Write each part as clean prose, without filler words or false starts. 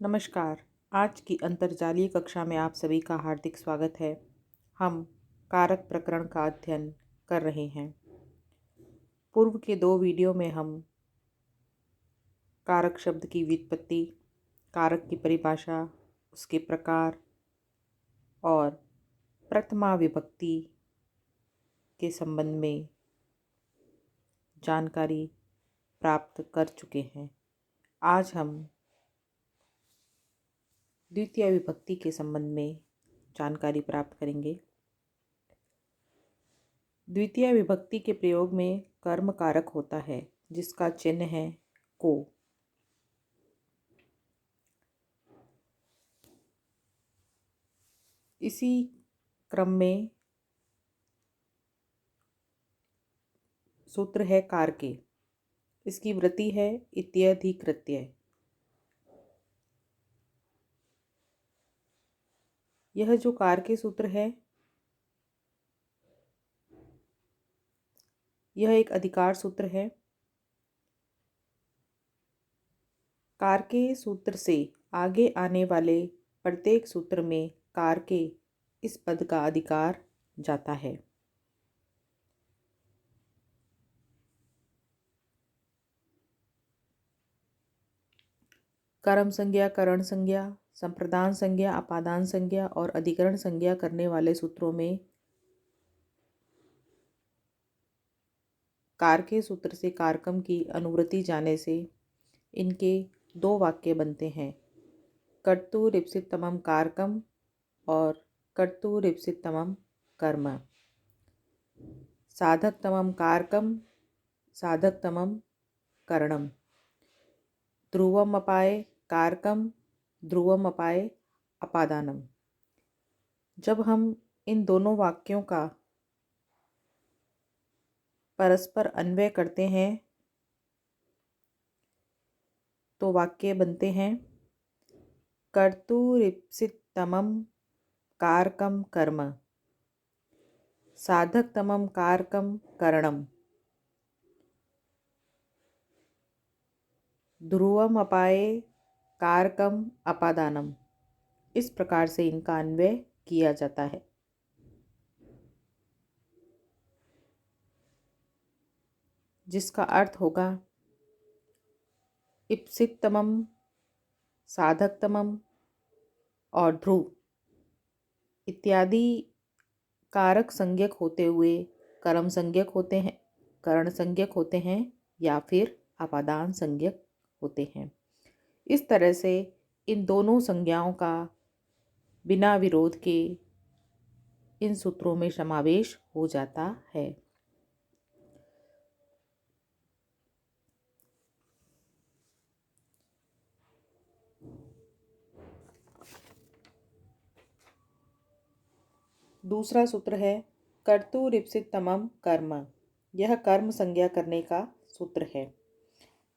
नमस्कार। आज की अंतर्जालीय कक्षा में आप सभी का हार्दिक स्वागत है। हम कारक प्रकरण का अध्ययन कर रहे हैं। पूर्व के 2 वीडियो में हम कारक शब्द की व्युत्पत्ति, कारक की परिभाषा, उसके प्रकार और प्रथमा विभक्ति के संबंध में जानकारी प्राप्त कर चुके हैं। आज हम द्वितीय विभक्ति के संबंध में जानकारी प्राप्त करेंगे। द्वितीय विभक्ति के प्रयोग में कर्म कारक होता है जिसका चिन्ह है को। इसी क्रम में सूत्र है कारके। इसकी वृत्ति है इत्यधिकृत्य। यह जो कारके सूत्र है यह एक अधिकार सूत्र है। कारके सूत्र से आगे आने वाले प्रत्येक सूत्र में कारके इस पद का अधिकार जाता है। कर्म संज्ञा, करण संज्ञा, संप्रदान संज्ञा, अपादान संज्ञा और अधिकरण संज्ञा करने वाले सूत्रों में कारके सूत्र से कारकम की अनुवृत्ति जाने से इनके 2 वाक्य बनते हैं। कर्तुरीप्सितमं कारकम और कर्तुरीप्सितमं कर्म। साधकतमं कारकम, साधकतमं करणम। ध्रुवमपाय कारकम, ध्रुवमपाय अपादानम। जब हम इन दोनों वाक्यों का परस्पर अन्वय करते हैं तो वाक्य बनते हैं कर्तुरीप्सितमं कारकम कर्म, साधकतमं कारकम करणम, ध्रुवमपाये कारकम अपादानम। इस प्रकार से इनका अन्वय किया जाता है। जिसका अर्थ होगा इप्सितमम, साधकतमम और ध्रुव इत्यादि कारक संज्ञक होते हुए कर्म संज्ञक होते हैं, करण संज्ञक होते हैं या फिर अपादान संज्ञक होते हैं। इस तरह से इन दोनों संज्ञाओं का बिना विरोध के इन सूत्रों में समावेश हो जाता है। दूसरा सूत्र है कर्तुरीप्सितमं कर्म। यह कर्म संज्ञा करने का सूत्र है।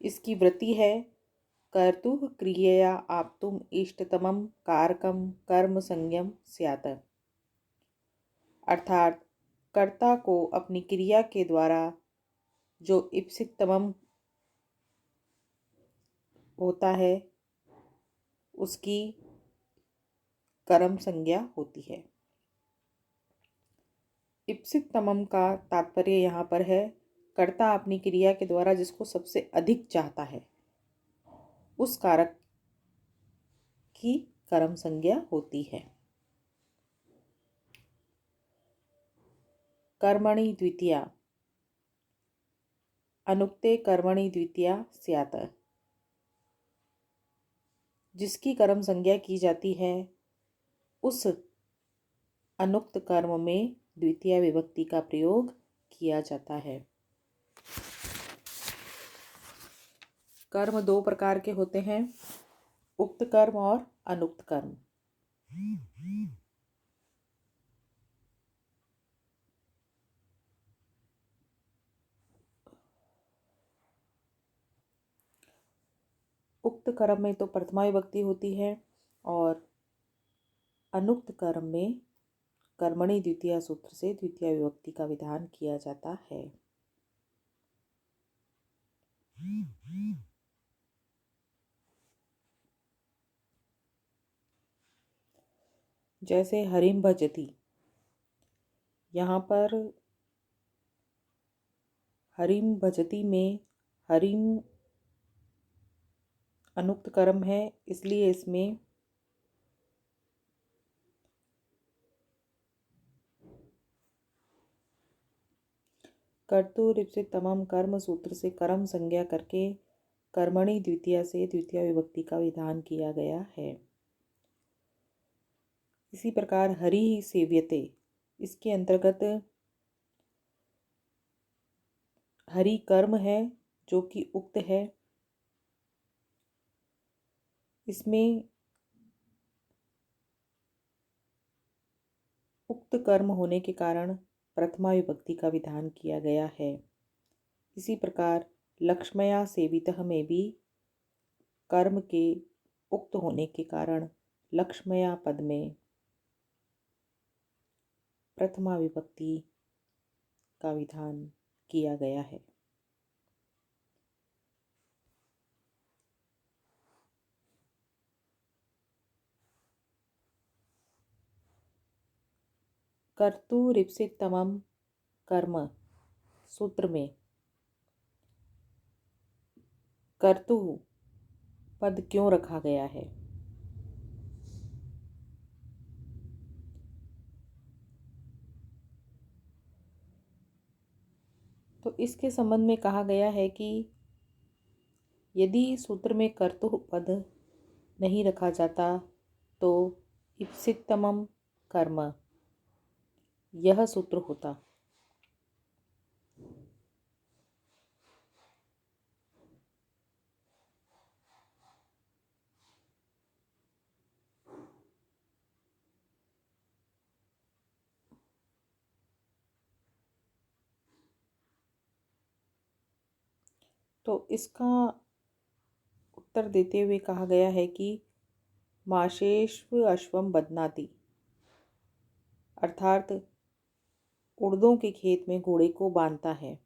इसकी वृत्ति है कर्तुः क्रियया आप्तुम इष्टतमं कारकम कर्म संज्ञम स्यात्। अर्थात कर्ता को अपनी क्रिया के द्वारा जो इप्सितमम होता है उसकी कर्म संज्ञा होती है। इप्सितमम का तात्पर्य यहाँ पर है कर्ता अपनी क्रिया के द्वारा जिसको सबसे अधिक चाहता है उस कारक की कर्म संज्ञा होती है। कर्मणि द्वितीया, अनुक्ते कर्मणि द्वितीया स्यात्। जिसकी कर्म संज्ञा की जाती है उस अनुक्त कर्म में द्वितीय विभक्ति का प्रयोग किया जाता है। कर्म 2 प्रकार के होते हैं, उक्त कर्म और अनुक्त कर्म। उक्त कर्म में तो प्रथमा विभक्ति होती है और अनुक्त कर्म में कर्मणि द्वितीय सूत्र से द्वितीय विभक्ति का विधान किया जाता है। जैसे हरिम भजती, यहाँ पर हरिम भजती में हरिम अनुक्त कर्म है, इसलिए इसमें कर्तुरिप से तमम कर्म सूत्र से कर्म संज्ञा करके कर्मणि द्वितीया से द्वितीय विभक्ति का विधान किया गया है। इसी प्रकार हरि सेव्यते, इसके अंतर्गत हरि कर्म है जो कि उक्त है। इसमें उक्त कर्म होने के कारण प्रथमा विभक्ति का विधान किया गया है। इसी प्रकार लक्ष्मया सेवितः में भी कर्म के उक्त होने के कारण लक्ष्मया पद में प्रथमा विभक्ति का विधान किया गया है। कर्तुरिप्सितमं कर्म सूत्र में कर्तु पद क्यों रखा गया है? तो इसके संबंध में कहा गया है कि यदि सूत्र में कर्तु पद नहीं रखा जाता तो इप्सितमम कर्म यह सूत्र होता। तो इसका उत्तर देते हुए कहा गया है कि माशेष्व अश्वम बदनाति, अर्थात उड़दों के खेत में घोड़े को बांधता है।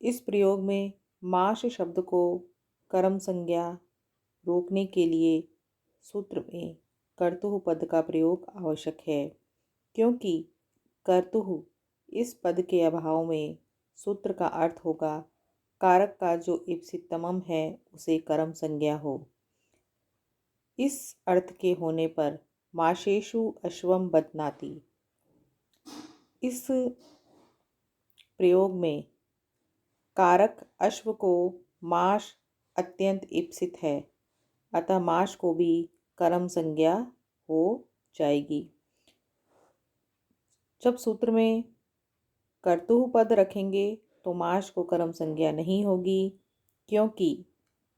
इस प्रयोग में माश शब्द को कर्म संज्ञा रोकने के लिए सूत्र में कर्तुः पद का प्रयोग आवश्यक है, क्योंकि कर्तुः इस पद के अभाव में सूत्र का अर्थ होगा कारक का जो इप्सितमम है उसे कर्म संज्ञा हो। इस अर्थ के होने पर माशेषु अश्वम बदनाति, इस प्रयोग में कारक अश्व को माश अत्यंत इप्सित है, अतः माश को भी कर्म संज्ञा हो जाएगी। जब सूत्र में कर्तुः पद रखेंगे तो माश को कर्म संज्ञा नहीं होगी, क्योंकि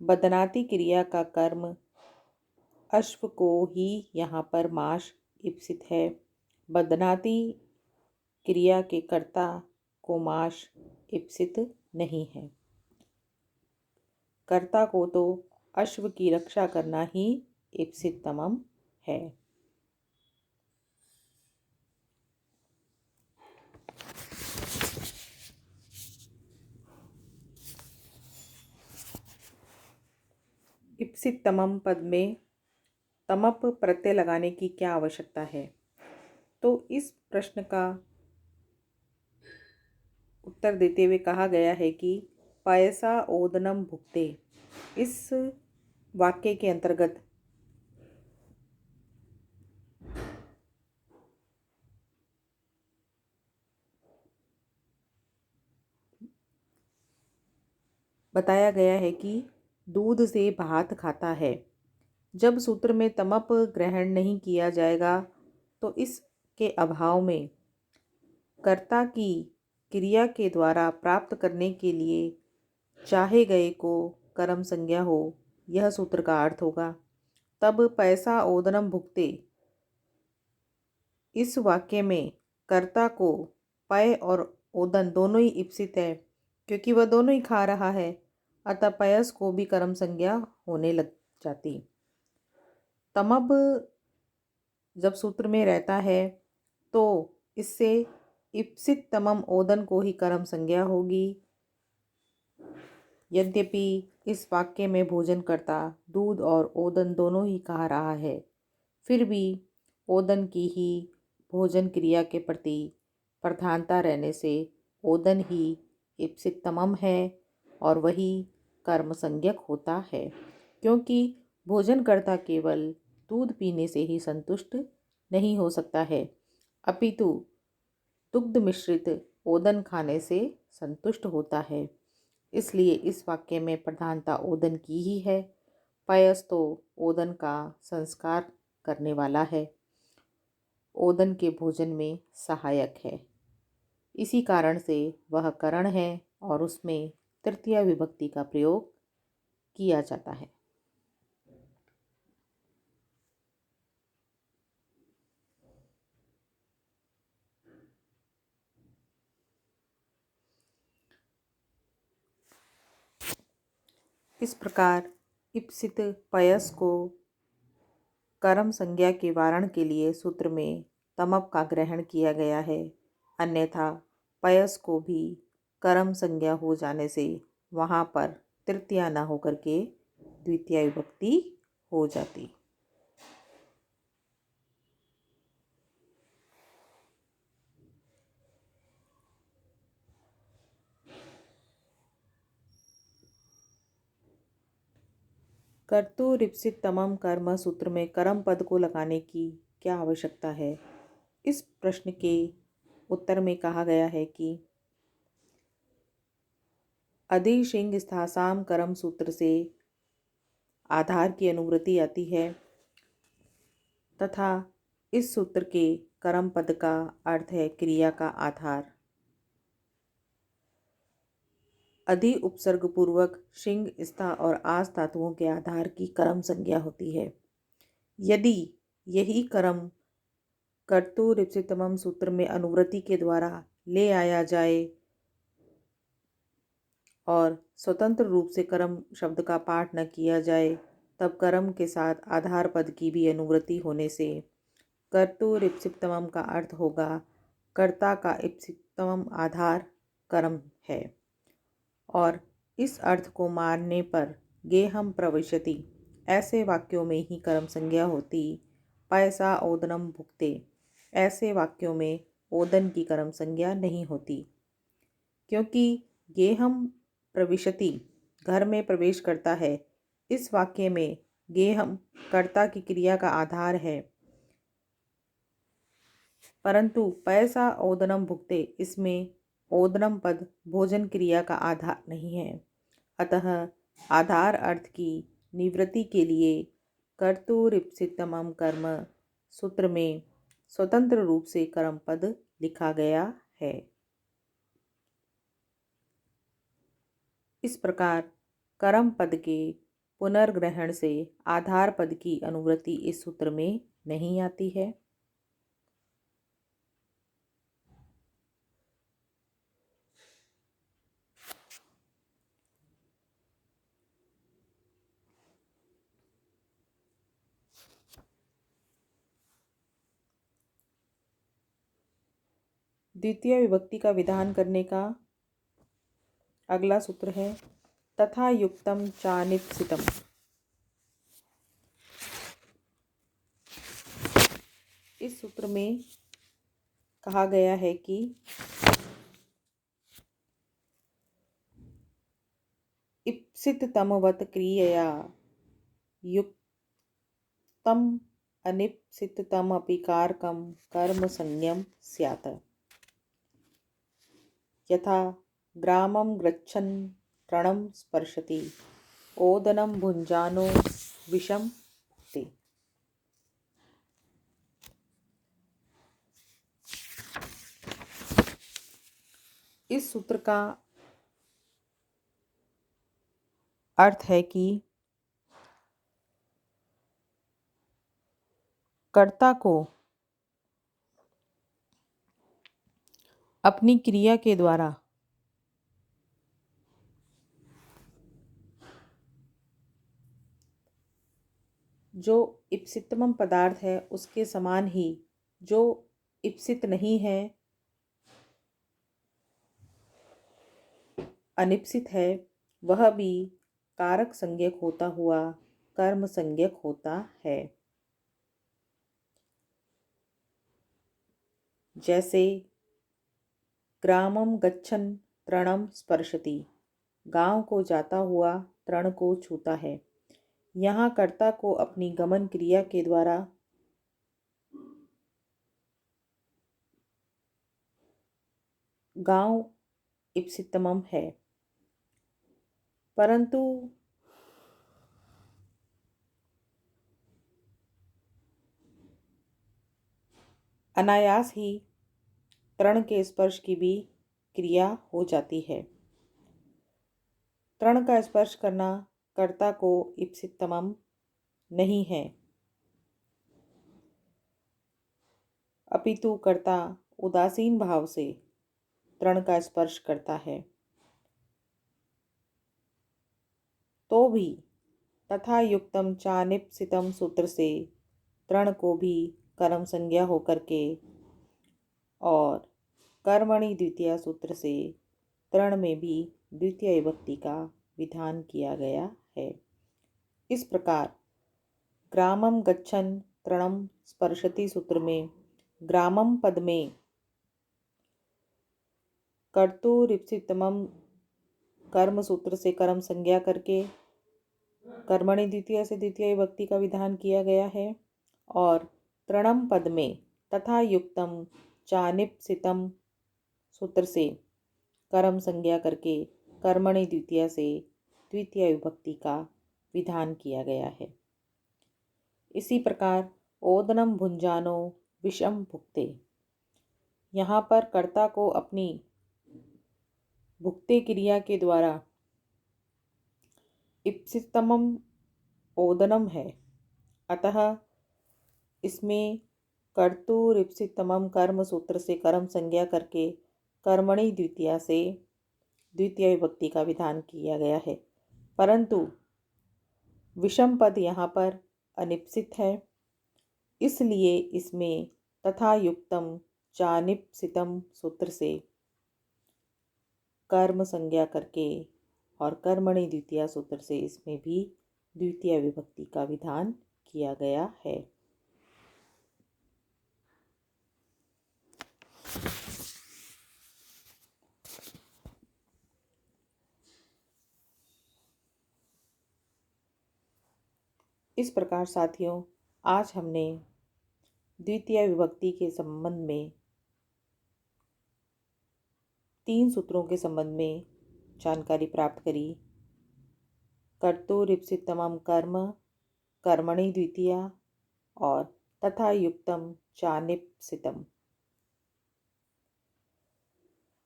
बदनाति क्रिया का कर्म अश्व को ही यहाँ पर माश इप्सित है। बदनाति क्रिया के कर्ता को माश इप्सित नहीं है। कर्ता को तो अश्व की रक्षा करना ही इप्सितमम है। इप्सितमम पद में तमप प्रत्यय लगाने की क्या आवश्यकता है? तो इस प्रश्न का उत्तर देते हुए कहा गया है कि पयसा ओदनम भुक्ते, इस वाक्य के अंतर्गत बताया गया है कि दूध से भात खाता है। जब सूत्र में तमप ग्रहण नहीं किया जाएगा तो इसके अभाव में कर्ता की क्रिया के द्वारा प्राप्त करने के लिए चाहे गए को कर्म संज्ञा हो, यह सूत्र का अर्थ होगा। तब पैसा ओदनम भुगते, इस वाक्य में कर्ता को पय और ओदन दोनों ही इप्सित है, क्योंकि वह दोनों ही खा रहा है, अतः पयस को भी कर्म संज्ञा होने लग जाती। तमब जब सूत्र में रहता है तो इससे इप्सित तमम ओदन को ही कर्म संज्ञा होगी। यद्यपि इस वाक्य में भोजनकर्ता दूध और ओदन दोनों ही कहा रहा है। फिर भी ओदन की ही भोजन क्रिया के प्रति प्रधानता रहने से ओदन ही इप्सितमम है और वही कर्म संज्ञक होता है, क्योंकि भोजनकर्ता केवल दूध पीने से ही संतुष्ट नहीं हो सकता है, अपितु दुग्ध मिश्रित ओदन खाने से संतुष्ट होता है। इसलिए इस वाक्य में प्रधानता ओदन की ही है। पयस तो ओदन का संस्कार करने वाला है, ओदन के भोजन में सहायक है। इसी कारण से वह करण है और उसमें तृतीया विभक्ति का प्रयोग किया जाता है। इस प्रकार इप्सित पयस को कर्म संज्ञा के वारण के लिए सूत्र में तमप का ग्रहण किया गया है, अन्यथा पयस को भी कर्म संज्ञा हो जाने से वहाँ पर तृतीया न होकर के द्वितीया विभक्ति हो जाती। कर्तुरिप्सित तमम कर्म सूत्र में कर्म पद को लगाने की क्या आवश्यकता है? इस प्रश्न के उत्तर में कहा गया है कि अधिशिंग स्थासाम कर्म सूत्र से आधार की अनुवृत्ति आती है तथा इस सूत्र के कर्म पद का अर्थ है क्रिया का आधार। अधि उपसर्ग पूर्वक शिंग स्था और आस धातुओं के आधार की कर्म संज्ञा होती है। यदि यही कर्म कर्तुरिप्सितमम सूत्र में अनुवृत्ति के द्वारा ले आया जाए और स्वतंत्र रूप से कर्म शब्द का पाठ न किया जाए, तब कर्म के साथ आधार पद की भी अनुवृत्ति होने से कर्तुरिप्सितमम का अर्थ होगा कर्ता का इप्सितमम आधार कर्म है। और इस अर्थ को मानने पर गेहम प्रविशति ऐसे वाक्यों में ही कर्म संज्ञा होती। पैसा ओदनम भुक्ते ऐसे वाक्यों में ओदन की कर्म संज्ञा नहीं होती, क्योंकि गेहम प्रविशति घर में प्रवेश करता है। इस वाक्य में गेहम कर्ता की क्रिया का आधार है, परंतु पैसा ओदनम भुक्ते इसमें ओदनम पद भोजन क्रिया का आधार नहीं है। अतः आधार अर्थ की निवृत्ति के लिए कर्तुरिप्सितमम कर्म सूत्र में स्वतंत्र रूप से कर्म पद लिखा गया है। इस प्रकार कर्म पद के पुनर्ग्रहण से आधार पद की अनुवृत्ति इस सूत्र में नहीं आती है। द्वितीय विभक्ति का विधान करने का अगला सूत्र है तथा युक्तम चानिप्सितम। इस सूत्र में कहा गया है कि इप्सिततमवत् क्रियया युक्तम अनिप्सिततमपि कारकं कर्म संज्ञं स्यात्। यथा ग्रामं गच्छन् तृणं स्पर्शति ओदनं भुञ्जानो विषं भुक्ते। इस सूत्र का अर्थ है कि कर्ता को अपनी क्रिया के द्वारा जो इप्सितमम पदार्थ है उसके समान ही जो इप्सित नहीं है, अनिप्सित है, वह भी कारक संज्ञक होता हुआ कर्म संज्ञक होता है। जैसे ग्रामम गच्छन् तृणम स्पर्शति, गांव को जाता हुआ तृण को छूता है। यहाँ कर्ता को अपनी गमन क्रिया के द्वारा गांव इप्सितमम है, परंतु अनायास ही तृण के स्पर्श की भी क्रिया हो जाती है। तृण का स्पर्श करना कर्ता को इप्सितमम नहीं है, अपितु कर्ता उदासीन भाव से तृण का स्पर्श करता है। तो भी तथा युक्तम चानिप्सितम सूत्र से तृण को भी कर्म संज्ञा होकर के और कर्मणि द्वितीय सूत्र से तृण में भी द्वितीय विभक्ति का विधान किया गया है। इस प्रकार ग्रामम गच्छन् तृणम स्पर्शति सूत्र में ग्रामम पद में कर्तुरिप्सितमम कर्म सूत्र से कर्म संज्ञा करके कर्मणि द्वितीय से द्वितीय विभक्ति का विधान किया गया है और तृणम पद में तथा युक्तम चानिप्सितम सूत्र से कर्म संज्ञा करके कर्मणि द्वितीय से द्वितीय विभक्ति का विधान किया गया है। इसी प्रकार ओदनम भुंजानो विषम भुक्ते, यहाँ पर कर्ता को अपनी भुक्ते क्रिया के द्वारा इप्सितमम ओदनम है, अतः इसमें कर्तुरिप्सितमम कर्म सूत्र से कर्म संज्ञा करके कर्मणि द्वितीया से द्वितीय विभक्ति का विधान किया गया है, परंतु विषम पद यहाँ पर अनिप्सित है, इसलिए इसमें तथा युक्तम चानिप्सितम सूत्र से कर्म संज्ञा करके और कर्मणि द्वितीय सूत्र से इसमें भी द्वितीय विभक्ति का विधान किया गया है। इस प्रकार साथियों, आज हमने द्वितीय विभक्ति के संबंध में 3 सूत्रों के संबंध में जानकारी प्राप्त करी। कर्तुरिप्सितमम कर्म, कर्मणि द्वितीया और तथा युक्तम चानिप्सितम।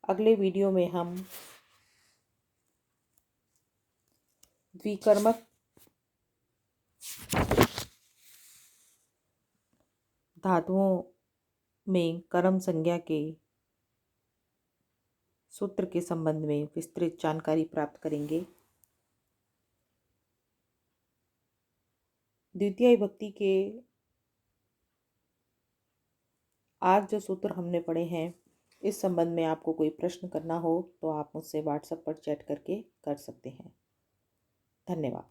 अगले वीडियो में हम द्विकर्मक धातुओं में कर्म संज्ञा के सूत्र के संबंध में विस्तृत जानकारी प्राप्त करेंगे। द्वितीय विभक्ति के आज जो सूत्र हमने पढ़े हैं, इस संबंध में आपको कोई प्रश्न करना हो तो आप मुझसे व्हाट्सएप पर चैट करके कर सकते हैं। धन्यवाद।